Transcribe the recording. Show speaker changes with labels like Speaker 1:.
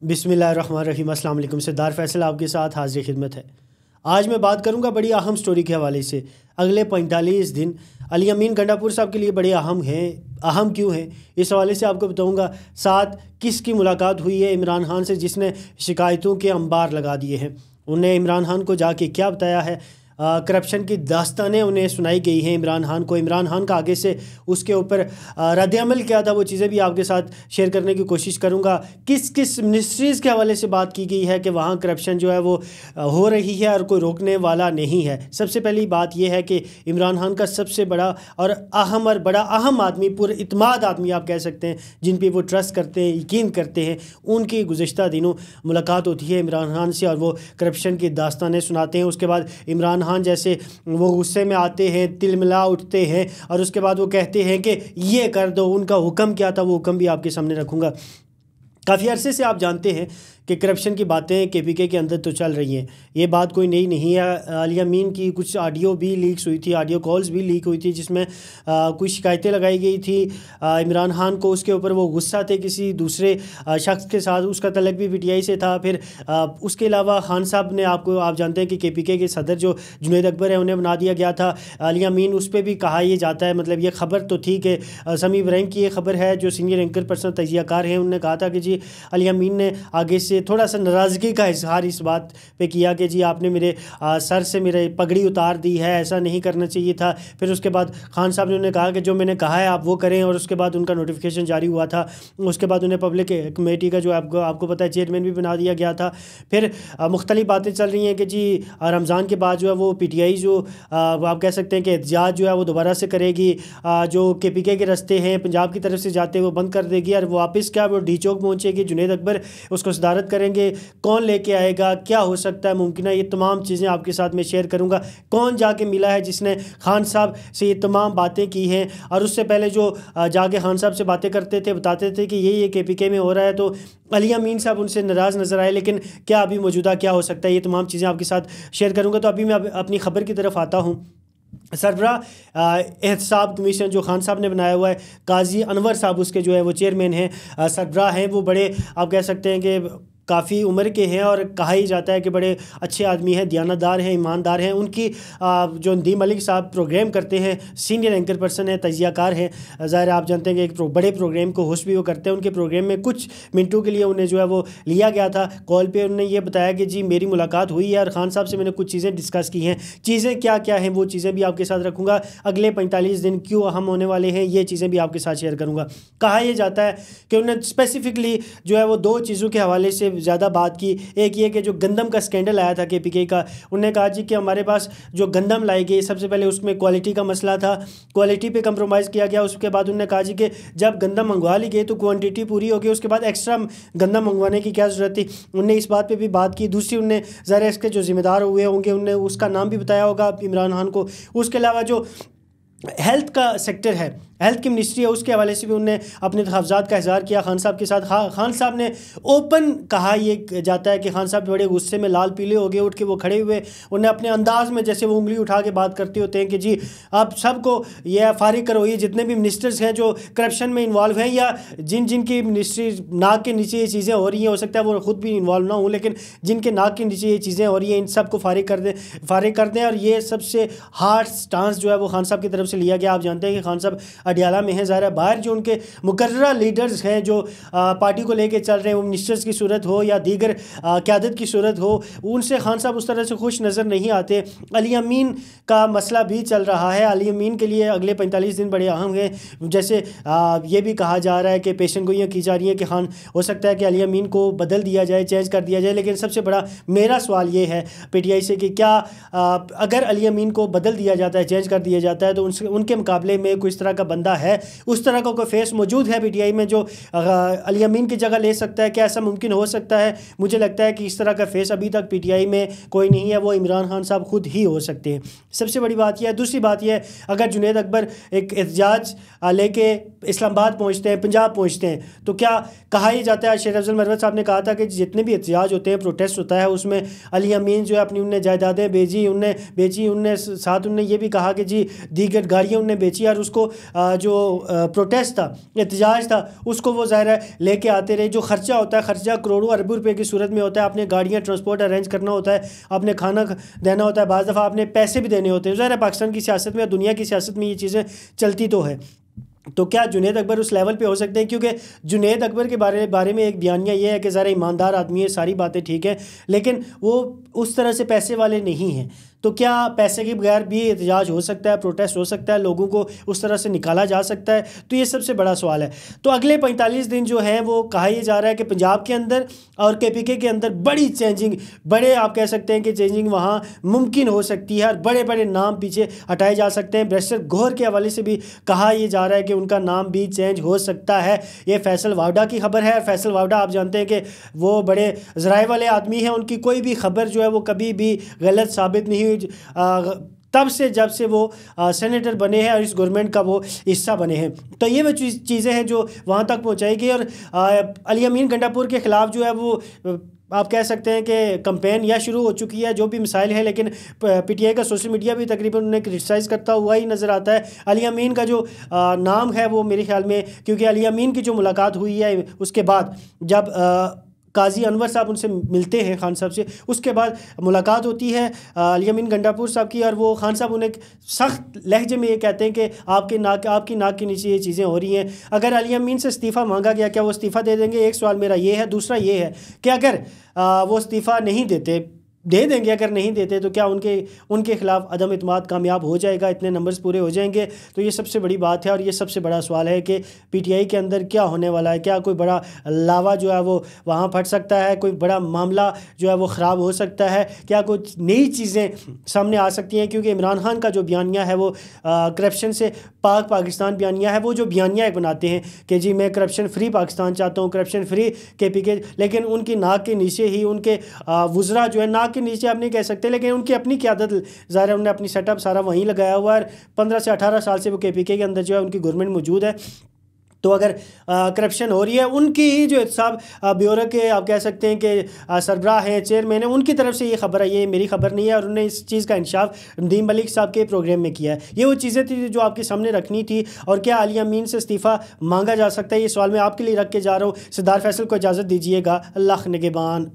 Speaker 1: बिस्मिल्लाहिर्रहमानिर्रहीम। अस्सलाम वालेकुम। सिद्धार्थ फैसल आपके साथ हाज़िर खिदमत है। आज मैं बात करूंगा बड़ी अहम स्टोरी के हवाले से। अगले 45 दिन अली अमीन गंडापुर साहब के लिए बड़े अहम हैं। अहम क्यों हैं इस हवाले से आपको बताऊंगा। साथ किसकी मुलाकात हुई है इमरान खान से जिसने शिकायतों के अंबार लगा दिए हैं। उन्हें इमरान खान को जाके क्या बताया है, करप्शन की दास्तानें उन्हें सुनाई गई हैं इमरान खान को। इमरान खान का आगे से उसके ऊपर रद्द-ए-अमल क्या था, वो चीज़ें भी आपके साथ शेयर करने की कोशिश करूँगा। किस किस मिनिस्ट्रीज़ के हवाले से बात की गई है कि वहाँ करप्शन जो है वो हो रही है और कोई रोकने वाला नहीं है। सबसे पहली बात यह है कि इमरान खान का सबसे बड़ा और बड़ा अहम आदमी, पुरइत्माद आदमी आप कह सकते हैं, जिन पर वो ट्रस्ट करते हैं, यकीन करते हैं, उनकी गुज़िश्ता दिनों मुलाकात होती है इमरान खान से और वो करप्शन की दास्तानें सुनाते हैं। उसके बाद इमरान खान जैसे वो गुस्से में आते हैं, तिलमिला उठते हैं और उसके बाद वो कहते हैं कि ये कर दो। उनका हुक्म क्या था वो हुक्म भी आपके सामने रखूँगा। काफ़ी अरसे से आप जानते हैं कि करप्शन की बातें केपीके के अंदर तो चल रही हैं, ये बात कोई नई नहीं है। अली अमीन की कुछ ऑडियो भी लीक्स हुई थी, ऑडियो कॉल्स भी लीक हुई थी जिसमें कुछ शिकायतें लगाई गई थी इमरान खान को। उसके ऊपर वो गुस्सा थे किसी दूसरे शख्स के साथ, उसका तल्लुक भी पीटीआई से था। फिर उसके अलावा खान साहब ने आप जानते हैं कि केपीके के सदर जो जुनैद अकबर है उन्हें बना दिया गया था। अली अमीन उस पर भी कहा यह जाता है, मतलब ये खबर तो ठीक है, समी इब्राहिम की ये खबर है जो सीनियर एंकर पर्सन तजियाकार हैं। उन्होंने कहा था कि जी अली अमीन ने आगे से थोड़ा सा नाराज़गी का इजहार इस बात पे किया कि जी आपने मेरे सर से मेरे पगड़ी उतार दी है, ऐसा नहीं करना चाहिए था। फिर उसके बाद खान साहब ने उन्हें कहा कि जो मैंने कहा है आप वो करें, और उसके बाद उनका नोटिफिकेशन जारी हुआ था। उसके बाद उन्हें पब्लिक कमेटी का जो आपको पता है चेयरमैन भी बना दिया गया था। फिर मुख्तलिफ बातें चल रही हैं कि जी रमज़ान के बाद जो है वो पीटीआई जो आप कह सकते हैं कि एहतजाज जो है वो दोबारा से करेगी, जो केपीके के रास्ते हैं पंजाब की तरफ से जाते हैं वो बंद कर देगी और वापस क्या वो डी चौक पहुँचेगी। जुनैद अकबर उसको सदारत करेंगे, कौन लेके आएगा, क्या हो सकता है मुमकिन है, ये तमाम चीज़ें आपके साथ मैं शेयर करूंगा। कौन जाके मिला है जिसने खान साहब से ये तमाम बातें की हैं, और उससे पहले जो जाके खान साहब से बातें करते थे, बताते थे कि ये केपीके में हो रहा है, तो अली अमीन साहब उनसे नाराज़ नज़र आए। लेकिन क्या अभी मौजूदा क्या हो सकता है, ये तमाम चीज़ें आपके साथ शेयर करूँगा। तो अभी मैं अपनी खबर की तरफ आता हूँ। सरबराह एहतसाब कमीशन जो खान साहब ने बनाया हुआ है, काजी अनवर साहब उसके जो है वो चेयरमैन हैं, सरबराह हैं। वो बड़े आप कह सकते हैं कि काफ़ी उम्र के हैं और कहा ही जाता है कि बड़े अच्छे आदमी हैं, दयानतदार हैं, ईमानदार हैं। उनकी जो नदीम मलिक साहब प्रोग्राम करते हैं, सीनियर एंकर पर्सन हैं, तजियाकार हैं। ज़ाहिर आप जानते हैं कि एक बड़े प्रोग्राम को होस्ट भी वो करते हैं। उनके प्रोग्राम में कुछ मिनटों के लिए उन्हें जो है वो लिया गया था कॉल पर। उन्होंने ये बताया कि जी मेरी मुलाकात हुई है और ख़ान साहब से मैंने कुछ चीज़ें डिस्कस की हैं। चीज़ें क्या क्या हैं वो चीज़ें भी आपके साथ रखूँगा। अगले 45 दिन क्यों अहम होने वाले हैं ये चीज़ें भी आपके साथ शेयर करूँगा। कहा यह जाता है कि उन्होंने स्पेसिफिकली जो है वो दो चीज़ों के हवाले से ज़्यादा बात की। एक ये कि जो गंदम का स्कैंडल आया था केपीके का, उन्होंने कहा जी कि हमारे पास जो गंदम लाई गई, सबसे पहले उसमें क्वालिटी का मसला था, क्वालिटी पे कंप्रोमाइज़ किया गया। उसके बाद उन्होंने कहा जी कि जब गंदम मंगवा ली गई तो क्वांटिटी पूरी हो गई, उसके बाद एक्स्ट्रा गंदम मंगवाने की क्या ज़रूरत थी। उन्होंने इस बात पर भी बात की। दूसरी उन्होंने ज़रा इसके जो ज़िम्मेदार हुए होंगे उन्होंने उसका नाम भी बताया होगा इमरान खान को। उसके अलावा जो हेल्थ का सेक्टर है, हेल्थ की मिनिस्ट्री है, उसके हवाले से भी उन्होंने अपने तहफ़्फ़ुज़ात का इज़हार किया खान साहब के साथ। खान साहब ने ओपन कहा, ये जाता है कि खान साहब बड़े गुस्से में लाल पीले हो गए, उठ के वो खड़े हुए। उन्हें अपने अंदाज़ में जैसे वो उंगली उठा के बात करते होते हैं कि जी आप सबको ये फारिग करो, ये जितने भी मिनिस्टर्स हैं जो करप्शन में इन्वॉल्व हैं या जिनकी मिनिस्ट्री नाक के नीचे ये चीज़ें हो रही हैं, हो सकता है वो ख़ुद भी इन्वॉल्व ना हो, लेकिन जिनके नाक के नीचे ये चीज़ें हो रही हैं इन सबको फारिग कर दें। और ये सबसे हार्ड स्टांस जो है वो खान साहब की तरफ से लिया गया। आप जानते हैं कि खान साहब अडियाला में हैं, ज़ाहिर बाहर जो उनके मुकर्ररा लीडर्स हैं जो पार्टी को लेके चल रहे हैं, वो मिनिस्टर्स की सूरत हो या दीगर क़यादत की सूरत हो, उनसे खान साहब उस तरह से खुश नज़र नहीं आते। अली अमीन का मसला भी चल रहा है। अली अमीन के लिए अगले 45 दिन बड़े अहम हैं। जैसे ये भी कहा जा रहा है कि पेशन गोइयाँ की जा रही हैं कि खान हो सकता है कि अली अमीन को बदल दिया जाए, चेंज कर दिया जाए। लेकिन सबसे बड़ा मेरा सवाल ये है पीटीआई से कि क्या अगर अली अमीन को बदल दिया जाता है, चेंज कर दिया जाता है, तो उनके मुकाबले में कोई इस तरह का बंदा है, उस तरह का कोई फेस मौजूद है पीटीआई में जो अली अमीन की जगह ले सकता है? क्या ऐसा मुमकिन हो सकता है? मुझे लगता है कि इस तरह का फेस अभी तक पीटीआई में कोई नहीं है, वो इमरान खान साहब खुद ही हो सकते हैं। सबसे बड़ी बात यह है। दूसरी बात यह है, अगर जुनैद अकबर एक एहतजाज लेके इस्लामाबाद पहुँचते हैं, पंजाब पहुँचते हैं, तो क्या कहा यह जाता है, शेर अफजल मरवत साहब ने कहा था कि जितने भी एहतजाज होते हैं, प्रोटेस्ट होता है, उसमें अली अमीन जो है अपनी उनने जायदादें बेची, उनने साथ उनने ये भी कहा कि जी दीगर गाड़ियाँ उनने बेची और उसको जो प्रोटेस्ट था, एहतजाज था, उसको वो ज़ाहिर है लेके आते रहे। जो खर्चा होता है, खर्चा करोड़ों अरबों रुपए की सूरत में होता है। आपने गाड़ियाँ ट्रांसपोर्ट अरेंज करना होता है, आपने खाना देना होता है, बाज़ दफ़ा आपने पैसे भी देने होते हैं। ज़ाहिर है पाकिस्तान की सियासत में, दुनिया की सियासत में ये चीज़ें चलती तो है। तो क्या जुनैद अकबर उस लेवल पे हो सकते हैं? क्योंकि जुनैद अकबर के बारे में एक बयानिया ये है कि ज़रा ईमानदार आदमी है, सारी बातें ठीक है, लेकिन वो उस तरह से पैसे वाले नहीं हैं। तो क्या पैसे के बगैर भी एहतजाज हो सकता है, प्रोटेस्ट हो सकता है, लोगों को उस तरह से निकाला जा सकता है? तो ये सबसे बड़ा सवाल है। तो अगले 45 दिन जो हैं वो कहा यह जा रहा है कि पंजाब के अंदर और KPK के अंदर बड़ी चेंजिंग, बड़े आप कह सकते हैं कि चेंजिंग वहाँ मुमकिन हो सकती है और बड़े बड़े नाम पीछे हटाए जा सकते हैं। बैरिस्टर गौहर के हवाले से भी कहा यह जा रहा है कि उनका नाम भी चेंज हो सकता है। ये फैसल वावड़ा की खबर है। फैसल वावड़ा आप जानते हैं कि वो बड़े ज़राए वाले आदमी हैं, उनकी कोई भी खबर जो है वो कभी भी गलत साबित नहीं हुई तब से जब से वो सेनेटर बने हैं और इस गवर्नमेंट का वो हिस्सा बने हैं। तो ये वो चीज़ें हैं जो वहाँ तक पहुँचाई गई। और अली अमीन गंडापुर के ख़िलाफ़ जो है वो आप कह सकते हैं कि कंपेन या शुरू हो चुकी है, जो भी मिसाइल है, लेकिन PTI का सोशल मीडिया भी तकरीबन उन्हें क्रिटिसाइज़ करता हुआ ही नज़र आता है। अली अमीन का जो नाम है वो मेरे ख्याल में, क्योंकि अली अमीन की जो मुलाकात हुई है उसके बाद जब काजी अनवर साहब उनसे मिलते हैं खान साहब से, उसके बाद मुलाकात होती है अली अमीन गंडापुर साहब की, और वो खान साहब उन्हें सख्त लहजे में ये कहते हैं कि आपकी नाक के नीचे ये चीज़ें हो रही हैं। अगर अली अमीन से इस्तीफ़ा मांगा गया, क्या वो इस्तीफ़ा दे देंगे? एक सवाल मेरा ये है। दूसरा ये है कि अगर वो इस्तीफ़ा नहीं दे देंगे, अगर नहीं देते तो क्या उनके ख़िलाफ़ अदम इत्मीनान कामयाब हो जाएगा, इतने नंबर्स पूरे हो जाएंगे? तो ये सबसे बड़ी बात है और ये सबसे बड़ा सवाल है कि PTI के अंदर क्या होने वाला है। क्या कोई बड़ा लावा जो है वो वहाँ फट सकता है? कोई बड़ा मामला जो है वो ख़राब हो सकता है? क्या कुछ नई चीज़ें सामने आ सकती हैं? क्योंकि इमरान खान का जो बयानिया है वो करप्शन से पाकिस्तान बयानिया है। वो जो बयानिया बनाते हैं कि जी मैं करप्शन फ्री पाकिस्तान चाहता हूँ, करप्शन फ्री KPK, लेकिन उनकी नाक के नीचे ही उनके वुज़रा जो है, नाक के नीचे आप नहीं कह सकते, लेकिन उनकी अपनी क़यादत ज़ाहिर है, उन्होंने अपनी सेटअप सारा वहीं लगाया हुआ है। 15 से 18 साल से वो KPK के अंदर जो है उनकी गवर्नमेंट मौजूद है। तो अगर करप्शन हो रही है, उनकी ही जो साहब ब्यूरो के आप कह सकते हैं कि सरबराह हैं, चेयरमैन है, उनकी तरफ से ये खबर है, ये मेरी खबर नहीं है, और उन्होंने इस चीज़ का इंशाफ नदीम मलिक साहब के प्रोग्राम में किया है। ये वो चीज़ें थी जो आपके सामने रखनी थी। और क्या अली अमीन से इस्तीफ़ा मांगा जा सकता है? ये सवाल मैं आपके लिए रख के जा रहा हूँ। सरदार फैसल को इजाज़त दीजिएगा। अल्लाह निगहबान।